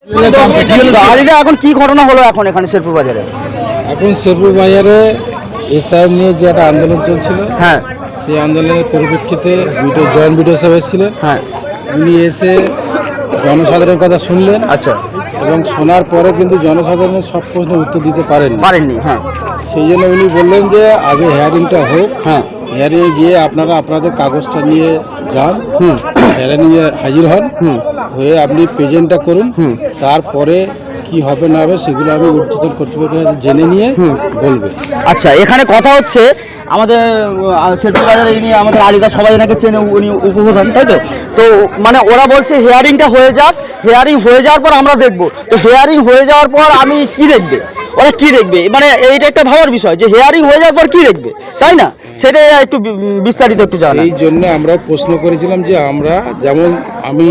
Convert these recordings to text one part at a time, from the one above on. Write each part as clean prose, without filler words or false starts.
এখন কি ঘটনা হলো এখন এখানে শেরপুর বাজারে? এখন শেরপুর বাজারে এসআইআর নিয়ে যে একটা আন্দোলন চলছিল, হ্যাঁ সেই আন্দোলনের পরিপ্রেক্ষিতে জয়েন্ট বিডিও সাহেব এসেছিলেন। হ্যাঁ, উনি এসে জনসাধারণের কথা শুনলেন। আচ্ছা, এবং শোনার পরে কিন্তু জনসাধারণের সব প্রশ্নের উত্তর দিতে পারেননি। হ্যাঁ, সেই জন্য উনি বললেন যে আগে হিয়ারিংটা হোক, হ্যাঁ, হিয়ারিংয়ে গিয়ে আপনারা আপনাদের কাগজটা নিয়ে যান, হিয়ারিংয়ে হাজির হন, হয়ে আপনি প্রেজেন্টটা করুন, তারপরে কি হবে না হবে সেগুলো আমি ঊর্ধ্বতন কর্তৃপক্ষের কাছে জেনে নিয়ে বলবে। আচ্ছা, এখানে কথা হচ্ছে আমাদের শেরপুর বাজারে ইনি আমাদের আলিদা সবাই এনাকে চেনে, উনি উপপ্রধান, তাই তো? তো মানে ওরা বলছে হিয়ারিংটা হয়ে যাক, হিয়ারিং হয়ে যাওয়ার পর আমরা দেখব। তো হিয়ারিং হয়ে যাওয়ার পর আমি কি দেখবে, ওরা কি দেখবে, মানে এইটা একটা ভাবার বিষয় যে হিয়ারিং হয়ে যাওয়ার পর কি দেখবে, তাই না? সেটা একটু বিস্তারিত একটু জানা। এই জন্য আমরা প্রশ্ন করেছিলাম যে আমরা যেমন আমি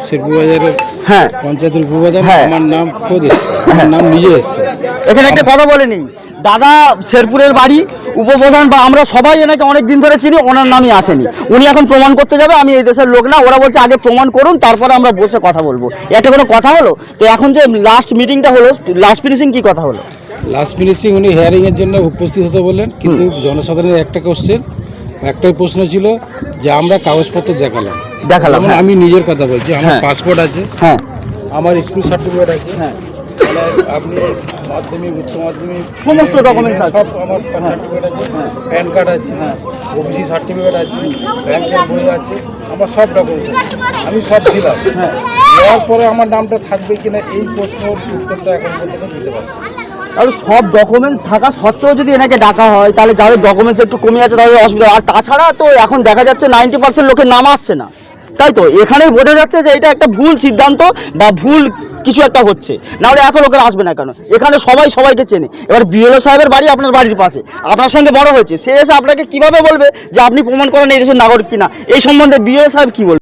শেরপুর বাজারের হ্যাঁ পঞ্চায়েতের উপপ্রধান, হ্যাঁ, আমার নাম খোদ এসছে, আমার নাম নিজে এসছে। এখানে একটা কথা বলে নিই, দাদা শেরপুরের বাড়ি উপপ্রধান বা আমরা সবাই এনাকে অনেক দিন ধরে চিনি, ওনার নামই আসেনি। উনি এখন প্রমাণ করতে যাবে আমি এই দেশের লোক না, ওরা বলছে আগে প্রমাণ করুন তারপরে আমরা বসে কথা বলবো। এটা কোনো কথা হলো? তো এখন যে লাস্ট মিটিংটা হলো, লাস্ট ফিনিশিং কি কথা হলো? লাস্ট ফিনিশিং উনি হিয়ারিংয়ের জন্য উপস্থিত হতে বললেন, কিন্তু জনসাধারণের একটাই প্রশ্ন ছিল যে আমরা কাগজপত্র দেখালাম। হ্যাঁ। আমি নিজের কথা বলছি, আমার হ্যাঁ। পাসপোর্ট আছে, হ্যাঁ, আমার স্কুল সার্টিফিকেট আছে, হ্যাঁ, মানে আপনি মাধ্যমিক উচ্চ মাধ্যমিক সমস্ত ডকুমেন্টস আছে, সব আমার সার্টিফিকেট আছে, প্যান কার্ড আছে, ওবিসি সার্টিফিকেট আছে, ব্যাংকের বই আছে, আমার সব ডকুমেন্টস আছে, আমি সব দিলাম। দেওয়ার পরে আমার নামটা থাকবে কিনা এই প্রশ্নের উত্তরটা এখন পর্যন্ত দিতে পারছি না। আর সব ডকুমেন্টস থাকা সত্ত্বেও যদি এনাকে ডাকা হয় তাহলে যাদের ডকুমেন্টস একটু কমে আছে তাদের অসুবিধা। আর তাছাড়া তো এখন দেখা যাচ্ছে 90% লোকের নাম আসছে না, তাই তো? এখানেই বোঝা যাচ্ছে যে এটা একটা ভুল সিদ্ধান্ত বা ভুল কিছু একটা হচ্ছে, নাহলে এত লোকের আসবে না কেন? এখানে সবাই সবাইকে চেনে। এবার বিএলও সাহেবের বাড়ি আপনার বাড়ির পাশে, আপনার সঙ্গে বড় হয়েছে, সে এসে আপনাকে কিভাবে বলবে যে আপনি প্রমাণ করেন এই দেশের নাগরিক কিনা? এই সম্বন্ধে বিএলও সাহেব কি বলবে?